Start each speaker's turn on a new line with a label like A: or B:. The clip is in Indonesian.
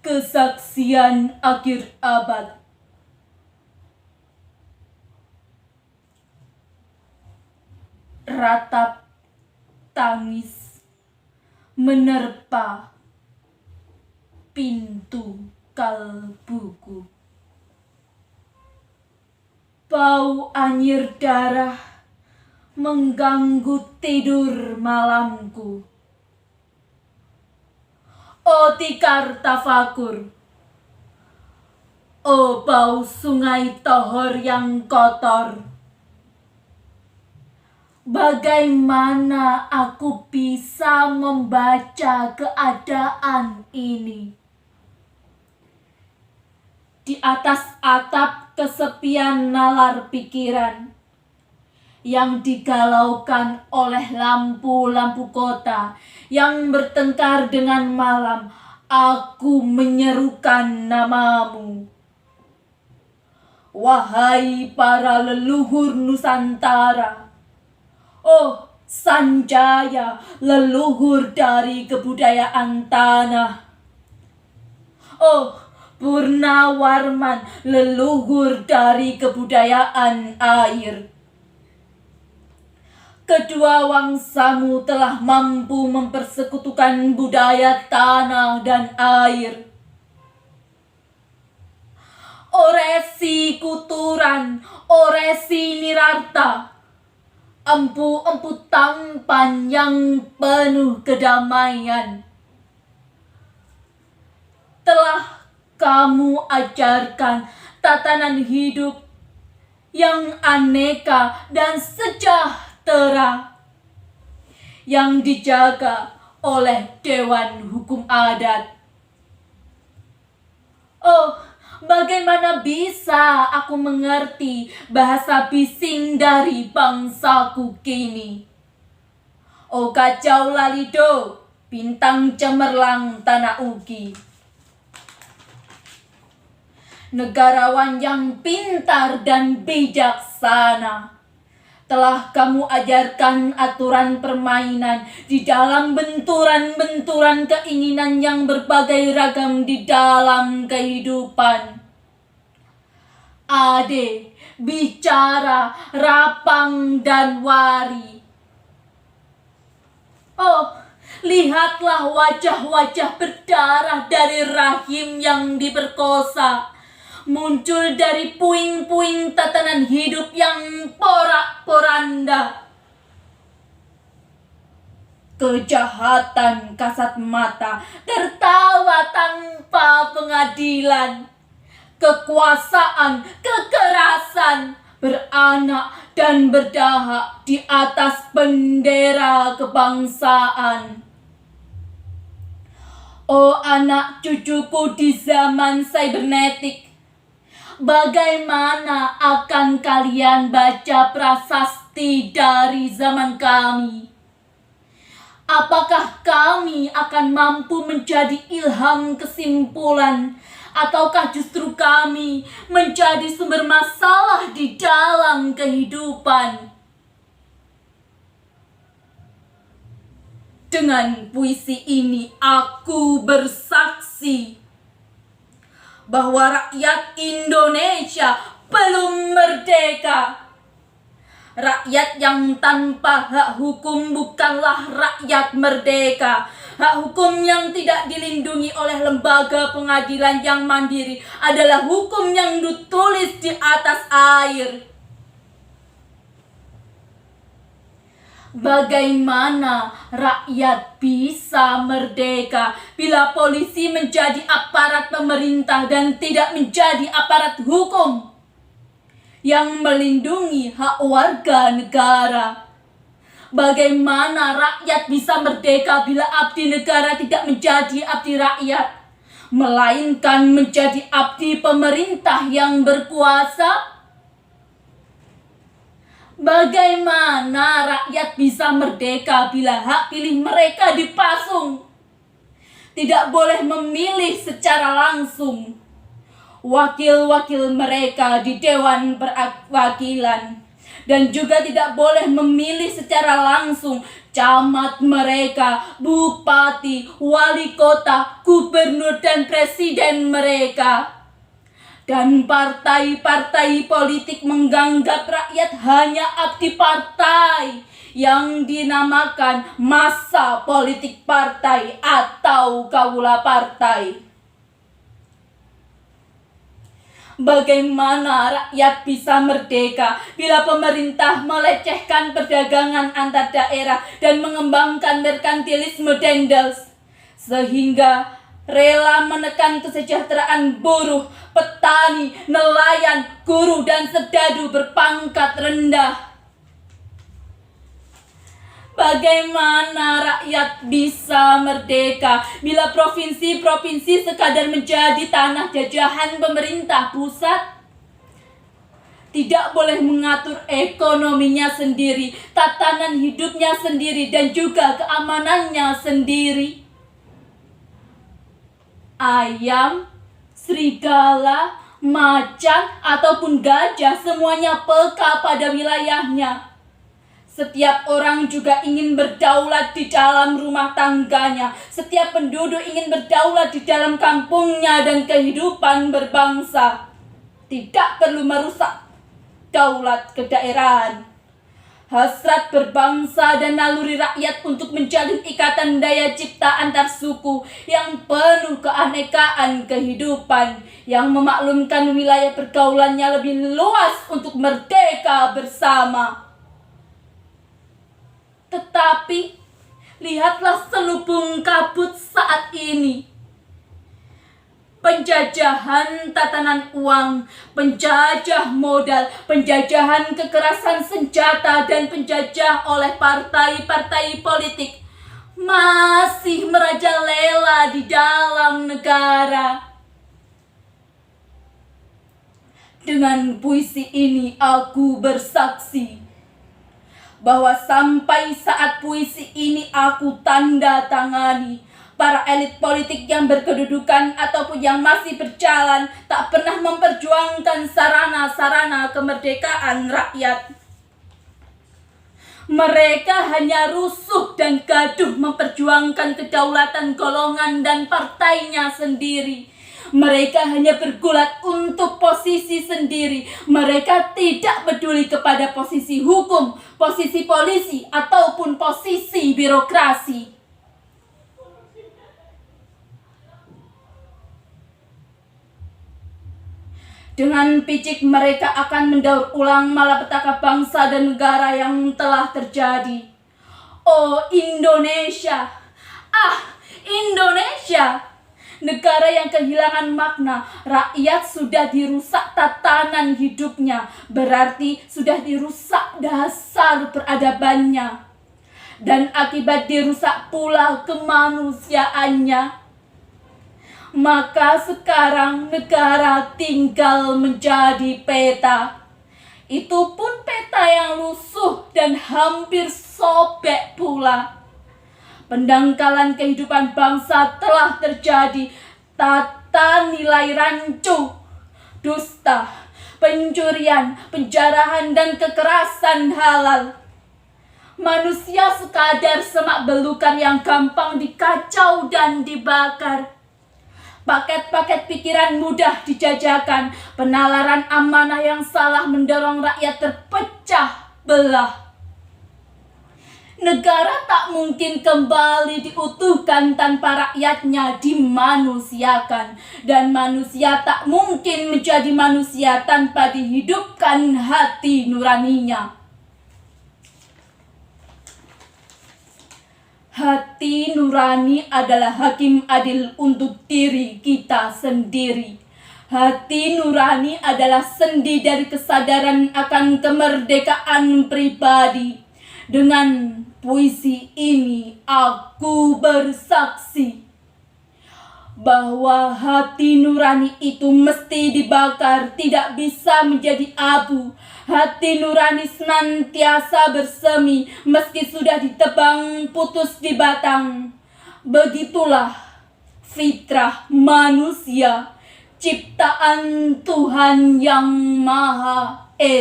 A: Kesaksian akhir abad. Ratap tangis menerpa pintu kalbuku. Bau anyir darah mengganggu tidur malamku. Oh tikar tafakur, oh bau sungai Tohor yang kotor. Bagaimana aku bisa membaca keadaan ini? Di atas atap kesepian nalar pikiran yang digalaukan oleh lampu-lampu kota yang bertengkar dengan malam, aku menyerukan namamu. Wahai para leluhur Nusantara, oh Sanjaya, leluhur dari kebudayaan tanah. Oh Purnawarman, leluhur dari kebudayaan air. Kedua wangsamu telah mampu mempersekutukan budaya tanah dan air. Oresi Kuturan, Oresi Nirarta, empu-empu tampan yang penuh kedamaian, telah kamu ajarkan tatanan hidup yang aneka dan sejahtera yang dijaga oleh Dewan Hukum Adat. Oh, bagaimana bisa aku mengerti bahasa bising dari bangsaku kini? Oh kacau lalido, bintang cemerlang tanah ugi. Negarawan yang pintar dan bijaksana, telah kamu ajarkan aturan permainan di dalam benturan-benturan keinginan yang berbagai ragam di dalam kehidupan. Ade, bicara, rapang, dan wari. Oh, lihatlah wajah-wajah berdarah dari rahim yang diperkosa, muncul dari puing-puing tatanan hidup yang porak-poranda. Kejahatan kasat mata tertawa tanpa pengadilan. Kekuasaan, kekerasan beranak dan berdahak di atas bendera kebangsaan. Oh anak cucuku di zaman cybernetik, bagaimana akan kalian baca prasasti dari zaman kami? Apakah kami akan mampu menjadi ilham kesimpulan, ataukah justru kami menjadi sumber masalah di dalam kehidupan? Dengan puisi ini aku bersaksi bahwa rakyat Indonesia belum merdeka. Rakyat yang tanpa hak hukum bukanlah rakyat merdeka. Hak hukum yang tidak dilindungi oleh lembaga pengadilan yang mandiri adalah hukum yang ditulis di atas air. Bagaimana rakyat bisa merdeka bila polisi menjadi aparat pemerintah dan tidak menjadi aparat hukum yang melindungi hak warga negara? Bagaimana rakyat bisa merdeka bila abdi negara tidak menjadi abdi rakyat, melainkan menjadi abdi pemerintah yang berkuasa? Bagaimana rakyat bisa merdeka bila hak pilih mereka dipasung? Tidak boleh memilih secara langsung. Wakil-wakil mereka di Dewan Perwakilan dan juga tidak boleh memilih secara langsung camat mereka, bupati, wali kota, gubernur, dan presiden mereka. Dan partai-partai politik menganggap rakyat hanya abdi partai yang dinamakan massa politik partai atau kawula partai. Bagaimana rakyat bisa merdeka bila pemerintah melecehkan perdagangan antar daerah dan mengembangkan merkantilisme Dendels, sehingga rela menekan kesejahteraan buruh, petani, nelayan, guru, dan serdadu berpangkat rendah? Bagaimana rakyat bisa merdeka bila provinsi-provinsi sekadar menjadi tanah jajahan pemerintah pusat? Tidak boleh mengatur ekonominya sendiri, tatanan hidupnya sendiri, dan juga keamanannya sendiri. Ayam, serigala, macan, ataupun gajah semuanya peka pada wilayahnya. Setiap orang juga ingin berdaulat di dalam rumah tangganya. Setiap penduduk ingin berdaulat di dalam kampungnya dan kehidupan berbangsa. Tidak perlu merusak daulat kedaerahan. Hasrat berbangsa dan naluri rakyat untuk menjalin ikatan daya cipta antar suku yang penuh keanekaan kehidupan, yang memaklumkan wilayah pergaulannya lebih luas untuk merdeka bersama. Tetapi lihatlah selubung kabut saat ini. Penjajahan tatanan uang, penjajah modal, penjajahan kekerasan senjata, dan penjajah oleh partai-partai politik masih merajalela di dalam negara. Dengan puisi ini aku bersaksi bahwa sampai saat puisi ini aku tanda tangani, para elit politik yang berkedudukan ataupun yang masih berjalan tak pernah memperjuangkan sarana-sarana kemerdekaan rakyat. Mereka hanya rusuh dan gaduh memperjuangkan kedaulatan golongan dan partainya sendiri. Mereka hanya bergulat untuk posisi sendiri. Mereka tidak peduli kepada posisi hukum, posisi polisi, ataupun posisi birokrasi. Dengan picik mereka akan mendaur ulang malapetaka bangsa dan negara yang telah terjadi. Oh Indonesia! Ah, Indonesia! Negara yang kehilangan makna, rakyat sudah dirusak tatanan hidupnya, berarti sudah dirusak dasar peradabannya. Dan akibat dirusak pula kemanusiaannya, maka sekarang negara tinggal menjadi peta. Itu pun peta yang lusuh dan hampir sobek pula. Pendangkalan kehidupan bangsa telah terjadi. Tata nilai rancu, dusta, pencurian, penjarahan, dan kekerasan halal. Manusia sekadar semak belukar yang gampang dikacau dan dibakar. Paket-paket pikiran mudah dijajakan. Penalaran amanah yang salah mendorong rakyat terpecah belah. Negara tak mungkin kembali diutuhkan tanpa rakyatnya dimanusiakan. Dan manusia tak mungkin menjadi manusia tanpa dihidupkan hati nuraninya. Hati nurani adalah hakim adil untuk diri kita sendiri. Hati nurani adalah sendi dari kesadaran akan kemerdekaan pribadi. Dengan puisi ini aku bersaksi bahwa hati nurani itu mesti dibakar, tidak bisa menjadi abu. Hati nurani senantiasa bersemi meski sudah ditebang putus di batang. Begitulah fitrah manusia, ciptaan Tuhan yang Maha Esa.